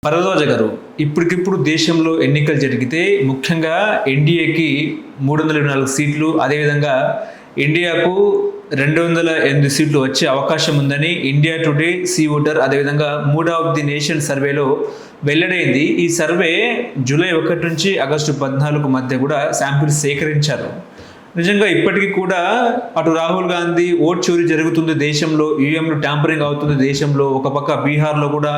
భరద్వాజ గారు, ఇప్పటికిప్పుడు దేశంలో ఎన్నికలు జరిగితే ముఖ్యంగా ఎన్డీఏకి 324 సీట్లు, అదేవిధంగా ఇండియాకు 208 సీట్లు వచ్చే అవకాశం ఉందని ఇండియా టుడే, సీ ఓటర్, అదేవిధంగా మూడ్ ఆఫ్ ది నేషన్ సర్వేలో వెల్లడైంది. ఈ సర్వే జూలై 1 నుంచి ఆగస్టు 14 మధ్య కూడా శాంపిల్స్ సేకరించారు. నిజంగా ఇప్పటికీ కూడా అటు రాహుల్ గాంధీ ఓట్ చోరీ జరుగుతుంది దేశంలో, ఈవీఎంలు ట్యాంపరింగ్ అవుతుంది దేశంలో, ఒక పక్క బీహార్లో కూడా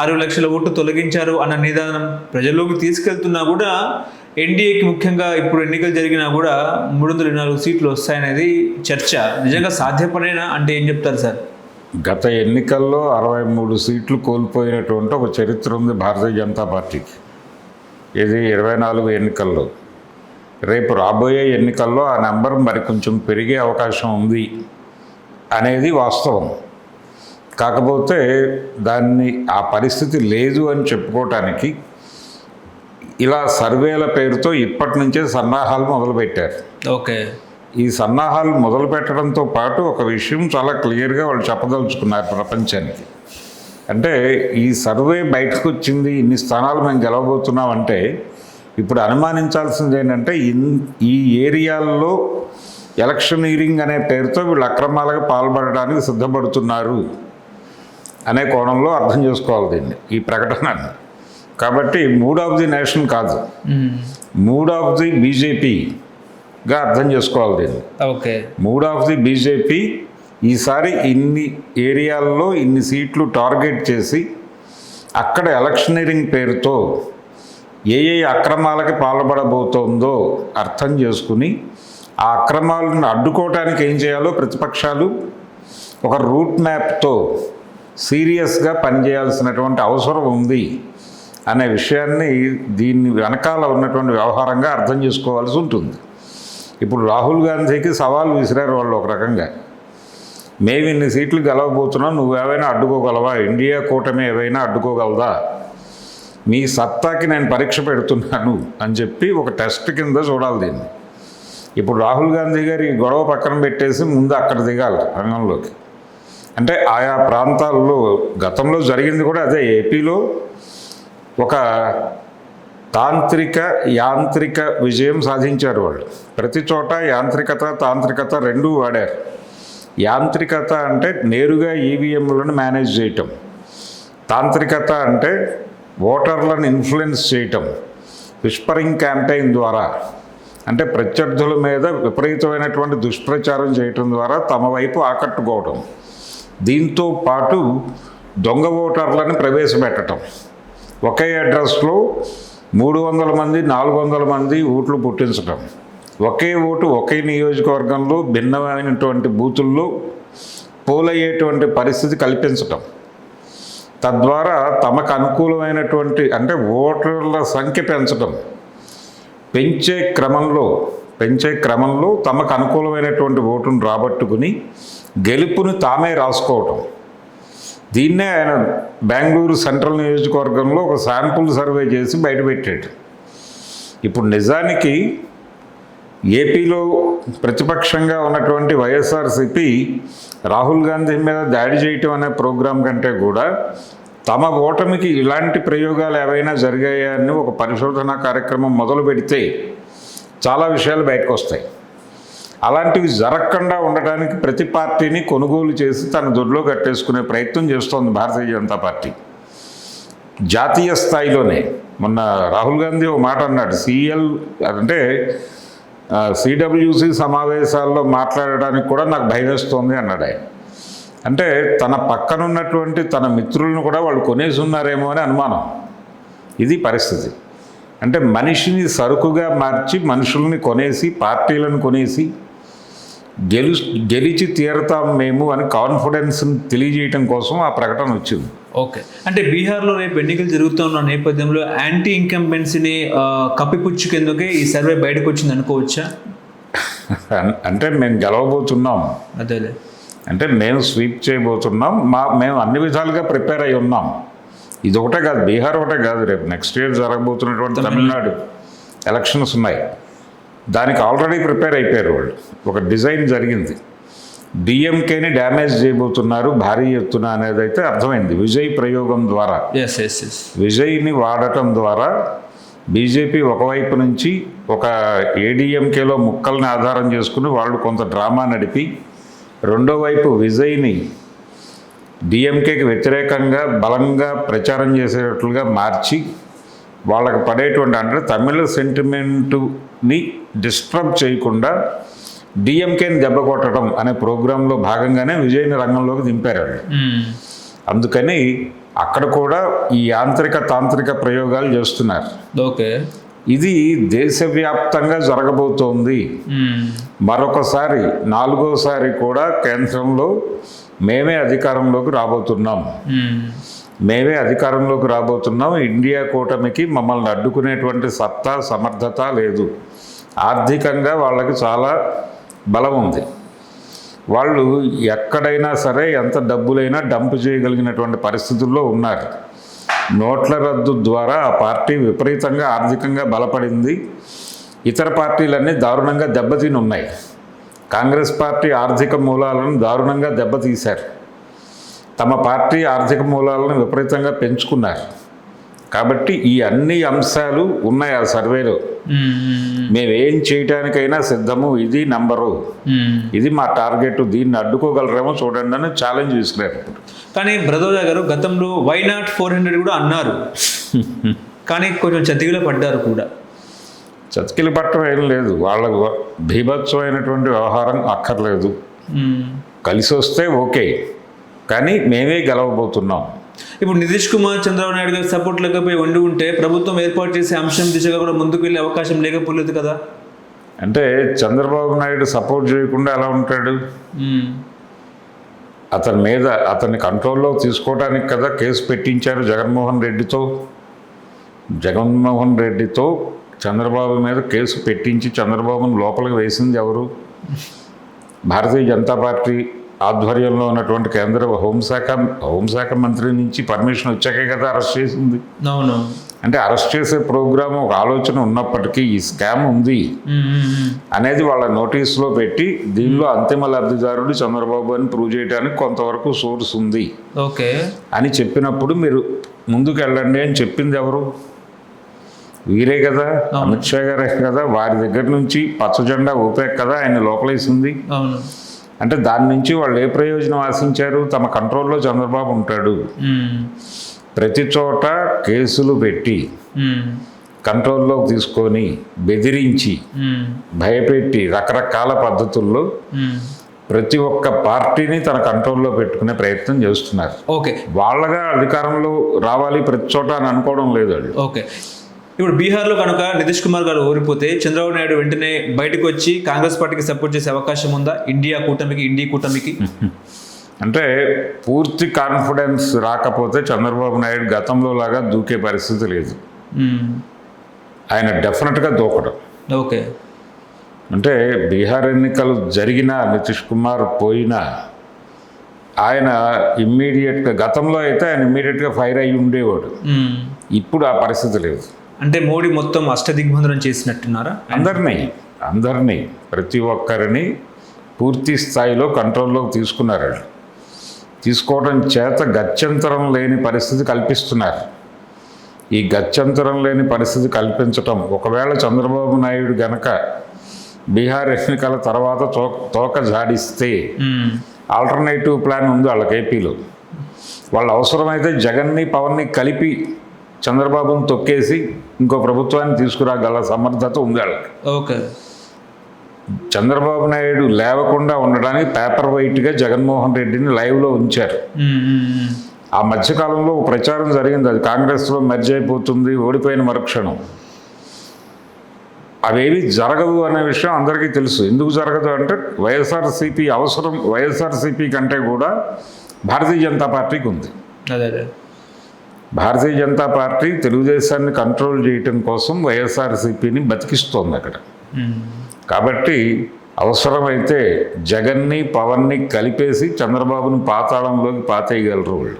60 లక్షల ఓట్లు తొలగించారు అన్న నిదానం ప్రజల్లోకి తీసుకెళ్తున్నా కూడా ఎన్డీఏకి ముఖ్యంగా ఇప్పుడు ఎన్నికలు జరిగినా కూడా 324 సీట్లు వస్తాయనేది చర్చ. నిజంగా సాధ్యపడేనా అంటే ఏం చెప్తారు సార్? గత ఎన్నికల్లో 63 సీట్లు కోల్పోయినటువంటి ఒక చరిత్ర ఉంది భారతీయ జనతా పార్టీకి. ఇది 24 ఎన్నికల్లో. రేపు రాబోయే ఎన్నికల్లో ఆ నెంబర్ మరి కొంచెం పెరిగే అవకాశం ఉంది అనేది వాస్తవం. కాకపోతే దాన్ని ఆ పరిస్థితి లేదు అని చెప్పుకోవటానికి ఇలా సర్వేల పేరుతో ఇప్పటి నుంచే సన్నాహాలు మొదలుపెట్టారు. ఓకే, ఈ సన్నాహాలు మొదలు పెట్టడంతో పాటు ఒక విషయం చాలా క్లియర్గా వాళ్ళు చెప్పదలుచుకున్నారు ప్రపంచానికి. అంటే ఈ సర్వే బయటకు వచ్చింది, ఇన్ని స్థానాలు మేము గెలవబోతున్నామంటే ఇప్పుడు అనుమానించాల్సింది ఏంటంటే ఈ ఏరియాల్లో ఎలక్షనీరింగ్ అనే పేరుతో వీళ్ళు అక్రమాలకు పాల్పడడానికి సిద్ధపడుతున్నారు అనే కోణంలో అర్థం చేసుకోవాలి దీన్ని, ఈ ప్రకటనని. కాబట్టి మూడ్ ఆఫ్ ది నేషన్ కాదు, మూడ్ ఆఫ్ ది బీజేపీగా అర్థం చేసుకోవాలి దీన్ని. Okay, mood of the BJP ఈసారి ఇన్ని ఏరియాల్లో ఇన్ని సీట్లు టార్గెట్ చేసి అక్కడ ఎలక్షనీరింగ్ పేరుతో ఏ అక్రమాలకి పాల్పడబోతోందో అర్థం చేసుకుని ఆ అక్రమాలను అడ్డుకోవటానికి ఏం చేయాలో ప్రతిపక్షాలు ఒక రూట్ మ్యాప్తో సీరియస్గా పనిచేయాల్సినటువంటి అవసరం ఉంది అనే విషయాన్ని దీన్ని వెనకాల ఉన్నటువంటి వ్యవహారంగా అర్థం చేసుకోవాల్సి ఉంటుంది. ఇప్పుడు రాహుల్ గాంధీకి సవాల్ విసిరారు వాళ్ళు ఒక రకంగా. మేము ఇన్ని సీట్లు గెలవబోతున్నాం, నువ్వేవైనా అడ్డుకోగలవా, ఇండియా కూటమి ఏవైనా అడ్డుకోగలదా, మీ సత్తాకి నేను పరీక్ష పెడుతున్నాను అని చెప్పి ఒక టెస్ట్ కింద చూడాలి దీన్ని. ఇప్పుడు రాహుల్ గాంధీ గారు ఈ గొడవ పక్కన పెట్టేసి ముందు అక్కడ దిగాలి రంగంలోకి. అంటే ఆయా ప్రాంతాల్లో గతంలో జరిగింది కూడా అదే. ఏపీలో ఒక యాంత్రిక విజయం సాధించారు వాళ్ళు. ప్రతి చోట యాంత్రికత తాంత్రికత రెండూ వాడారు. యాంత్రికత అంటే నేరుగా ఈవీఎంలను మేనేజ్ చేయటం, తాంత్రికత అంటే ఓటర్లను ఇన్ఫ్లుయెన్స్ చేయటం, విస్పరింగ్ క్యాంపెయిన్ ద్వారా, అంటే ప్రత్యర్థుల మీద విపరీతమైనటువంటి దుష్ప్రచారం చేయటం ద్వారా తమ వైపు ఆకట్టుకోవటం. దీంతో పాటు దొంగ ఓటర్లను ప్రవేశపెట్టడం. ఒకే అడ్రస్లో 300 మంది 400 మంది ఓట్లు పుట్టించడం, ఒకే ఓటు ఒకే నియోజకవర్గంలో భిన్నమైనటువంటి బూతుల్లో పోలయ్యేటువంటి పరిస్థితి కల్పించటం. తద్వారా తమకు అనుకూలమైనటువంటి అంటే ఓటర్ల సంఖ్య పెంచే క్రమంలో తమకు అనుకూలమైనటువంటి ఓటును రాబట్టుకుని గెలుపుని తామే రాసుకోవటం. దీన్నే ఆయన బెంగళూరు సెంట్రల్ నియోజకవర్గంలో ఒక శాంపుల్ సర్వే చేసి బయటపెట్టాడు. ఇప్పుడు నిజానికి ఏపీలో ప్రతిపక్షంగా ఉన్నటువంటి వైఎస్ఆర్సీపీ రాహుల్ గాంధీ మీద దాడి చేయటం అనే ప్రోగ్రాం కంటే కూడా తమ ఓటమికి ఇలాంటి ప్రయోగాలు ఏవైనా జరిగాయా అని ఒక పరిశోధన కార్యక్రమం మొదలు పెడితే చాలా విషయాలు బయటకు వస్తాయి. అలాంటివి జరగకుండా ఉండటానికి ప్రతి పార్టీని కొనుగోలు చేసి తన దొడ్లో కట్టేసుకునే ప్రయత్నం చేస్తోంది భారతీయ జనతా పార్టీ. జాతీయ స్థాయిలోనే మొన్న రాహుల్ గాంధీ ఒక మాట అన్నాడు, అంటే సిడబ్ల్యూసి సమావేశాల్లో మాట్లాడడానికి కూడా నాకు భయం వేస్తోంది అన్నాడు ఆయన. అంటే తన పక్కనున్నటువంటి తన మిత్రులను కూడా వాళ్ళు కొనేసి ఉన్నారేమో అని అనుమానం. ఇది పరిస్థితి. అంటే మనిషిని సరుకుగా మార్చి మనుషుల్ని కొనేసి, పార్టీలను కొనేసి గెలిచి తీరతాం మేము అని కాన్ఫిడెన్స్ని తెలియజేయటం కోసం ఆ ప్రకటన వచ్చింది. ఓకే, అంటే బీహార్లో రేపు ఎన్నికలు జరుగుతున్న నేపథ్యంలో యాంటీ ఇన్కంబెన్సీని కప్పిపుచ్చుకేందుకే ఈ సర్వే బయటకు వచ్చింది అనుకోవచ్చా? అంటే మేము గెలవబోతున్నాం, అదేలే, అంటే మేము స్వీప్ చేయబోతున్నాం, మేము అన్ని విధాలుగా ప్రిపేర్ అయి ఉన్నాం. ఇది ఒకటే కాదు, బీహార్ ఒకటే కాదు, రేపు నెక్స్ట్ ఇయర్ జరగబోతున్నటువంటి తమిళనాడు ఎలక్షన్స్ ఉన్నాయి. దానికి ఆల్రెడీ ప్రిపేర్ అయిపోయారు వాళ్ళు. ఒక డిజైన్ జరిగింది. డిఎంకేని డ్యామేజ్ చేయబోతున్నారు భారీ ఎత్తున అనేది అయితే అర్థమైంది విజయ్ ప్రయోగం ద్వారా. Yes yes yes. విజయ్ని వాడటం ద్వారా బీజేపీ ఒకవైపు నుంచి ఒక ఏడీఎంకేలో ముక్కల్ని ఆధారం చేసుకుని వాళ్ళు కొంత డ్రామా నడిపి, రెండో వైపు విజయ్ని డిఎంకేకి వ్యతిరేకంగా బలంగా ప్రచారం చేసేటట్లుగా మార్చి వాళ్ళకి పడేటువంటి అంటే తమిళ సెంటిమెంటుని డిస్టర్బ్ చేయకుండా డిఎంకేని దెబ్బ కొట్టడం అనే ప్రోగ్రాంలో భాగంగానే విజయ్ని రంగంలోకి దింపారు. అందుకని అక్కడ కూడా ఈ యాంత్రిక తాంత్రిక ప్రయోగాలు చేస్తున్నారు. ఓకే, ఇది దేశవ్యాప్తంగా జరగబోతోంది. మరొకసారి 4వసారి కూడా కేంద్రంలో మేమే అధికారంలోకి రాబోతున్నాం. ఇండియా కూటమికి మమ్మల్ని అడ్డుకునేటువంటి సత్తా సమర్థత లేదు. ఆర్థికంగా వాళ్ళకి చాలా బలం ఉంది. వాళ్ళు ఎక్కడైనా సరే ఎంత డబ్బులైనా డంప్ చేయగలిగినటువంటి పరిస్థితుల్లో ఉన్నారు. నోట్ల రద్దు ద్వారా ఆ పార్టీ విపరీతంగా ఆర్థికంగా బలపడింది. ఇతర పార్టీలన్నీ దారుణంగా దెబ్బతిని ఉన్నాయి. కాంగ్రెస్ పార్టీ ఆర్థిక మూలాలను దారుణంగా దెబ్బతీశారు. తమ పార్టీ ఆర్థిక మూలాలను విపరీతంగా పెంచుకున్నారు. కాబట్టి ఈ అన్ని అంశాలు ఉన్నాయి ఆ సర్వేలో. మేమేం చేయటానికైనా సిద్ధము, ఇది నంబరు, ఇది మా టార్గెట్, దీన్ని అడ్డుకోగలరేమో చూడండి అని ఛాలెంజ్ తీసుకున్నారు. కానీ బ్రదోజా గారు గతంలో వై నాట్ 400 కూడా అన్నారు. కానీ కొంచెం చతికిల పడ్డారు కూడా. చతికిల పట్టడం ఏం లేదు, వాళ్ళకు భీభత్సమైనటువంటి వ్యవహారం అక్కర్లేదు. కలిసి వస్తే ఓకే, కానీ మేమే గెలవబోతున్నాం. ఇప్పుడు నితీష్ కుమార్ చంద్రబాబు నాయుడు గారి సపోర్ట్ లేకపోయి ఉండి ఉంటే ప్రభుత్వం ఏర్పాటు చేసే అంశం దిశగా కూడా ముందుకు వెళ్ళే అవకాశం లేకపోలేదు కదా. అంటే చంద్రబాబు నాయుడు సపోర్ట్ చేయకుండా ఎలా ఉంటాడు? అతని మీద అతన్ని కంట్రోల్లో తీసుకోవడానికి కదా కేసు పెట్టించారు జగన్మోహన్ రెడ్డితో చంద్రబాబు మీద కేసు పెట్టించి చంద్రబాబును లోపలికి వేసింది ఎవరు? భారతీయ జనతా పార్టీ ఆధ్వర్యంలో ఉన్నటువంటి కేంద్ర హోంశాఖ మంత్రి నుంచి పర్మిషన్ వచ్చాకే కదా అరెస్ట్ చేసింది. అవును. అంటే అరెస్ట్ చేసే ప్రోగ్రామ్ ఒక ఆలోచన ఉన్నప్పటికీ ఈ స్కామ్ ఉంది అనేది వాళ్ళ నోటీసులో పెట్టి దీనిలో అంతిమ లబ్ధిదారుడు చంద్రబాబు అని ప్రూవ్ చేయడానికి కొంతవరకు సోర్స్ ఉంది ఓకే అని చెప్పినప్పుడు మీరు ముందుకు వెళ్ళండి అని చెప్పింది ఎవరు? వీరే కదా, అమిత్ షా గారే కదా. వారి దగ్గర నుంచి పచ్చ జెండా ఊపాక కదా ఆయన లోపలేసింది. అంటే దాని నుంచి వాళ్ళు ఏ ప్రయోజనం ఆశించారు? తమ కంట్రోల్లో చంద్రబాబు ఉంటాడు, ప్రతి చోట కేసులు పెట్టి కంట్రోల్లోకి తీసుకొని బెదిరించి భయపెట్టి రకరకాల పద్ధతుల్లో ప్రతి ఒక్క పార్టీని తన కంట్రోల్లో పెట్టుకునే ప్రయత్నం చేస్తున్నారు. ఓకే, వాళ్ళగా అధికారంలో రావాలి ప్రతి చోట అని అనుకోవడం లేదు వాళ్ళు. ఓకే, ఇప్పుడు బీహార్లో కనుక నితీష్ కుమార్ గారు ఓడిపోతే చంద్రబాబు నాయుడు వెంటనే బయటకు వచ్చి కాంగ్రెస్ పార్టీకి సపోర్ట్ చేసే అవకాశం ఉందా? ఇండియా కూటమికి అంటే పూర్తి కాన్ఫిడెన్స్ రాకపోతే చంద్రబాబు నాయుడు గతంలో లాగా దూకే పరిస్థితి లేదు. ఆయన డెఫినెట్గా దూకడం. ఓకే, అంటే బీహార్ ఎన్నికలు జరిగినా నితీష్ కుమార్ పోయినా ఆయన ఇమ్మీడియట్గా, గతంలో అయితే ఆయన ఇమ్మీడియట్గా ఫైర్ అయ్యి ఉండేవాడు. ఇప్పుడు ఆ పరిస్థితి లేదు. అంటే మోడీ మొత్తం అష్టదిగ్బంధనం చేసినట్టున్నారా? అందరినీ ప్రతి ఒక్కరిని పూర్తి స్థాయిలో కంట్రోల్లోకి తీసుకున్నారు. తీసుకోవడం చేత గత్యంతరం లేని పరిస్థితి కల్పిస్తున్నారు. ఈ గత్యంతరం లేని పరిస్థితి కల్పించటం, ఒకవేళ చంద్రబాబు నాయుడు గనక బీహార్ ఎన్నికల తర్వాత తోక జాడిస్తే ఆల్టర్నేటివ్ ప్లాన్ ఉంది వాళ్ళకి. ఏపీలో వాళ్ళు అవసరమైతే జగన్ని పవన్ని కలిపి చంద్రబాబును తొక్కేసి ఇంకో ప్రభుత్వాన్ని తీసుకురాగల సమర్థత ఉంది వాళ్ళకి. ఓకే, చంద్రబాబు నాయుడు లేవకుండా ఉండడానికి పేపర్ వైట్గా జగన్మోహన్ రెడ్డిని లైవ్లో ఉంచారు. ఆ మధ్యకాలంలో ప్రచారం జరిగింది, అది కాంగ్రెస్లో మెర్జ్ అయిపోతుంది, ఓడిపోయిన మరుక్షణం. అవేవి జరగదు అనే విషయం అందరికీ తెలుసు. ఎందుకు జరగదు అంటే వైఎస్ఆర్సీపీ అవసరం వైఎస్ఆర్సీపీ కంటే కూడా భారతీయ జనతా పార్టీకి ఉంది. భారతీయ జనతా పార్టీ తెలుగుదేశాన్ని కంట్రోల్ చేయటం కోసం వైఎస్ఆర్సీపీని బతికిస్తోంది అక్కడ. కాబట్టి అవసరమైతే జగన్ని పవన్ని కలిపేసి చంద్రబాబుని పాతాళంలోకి పాతేయగలరు వాళ్ళు.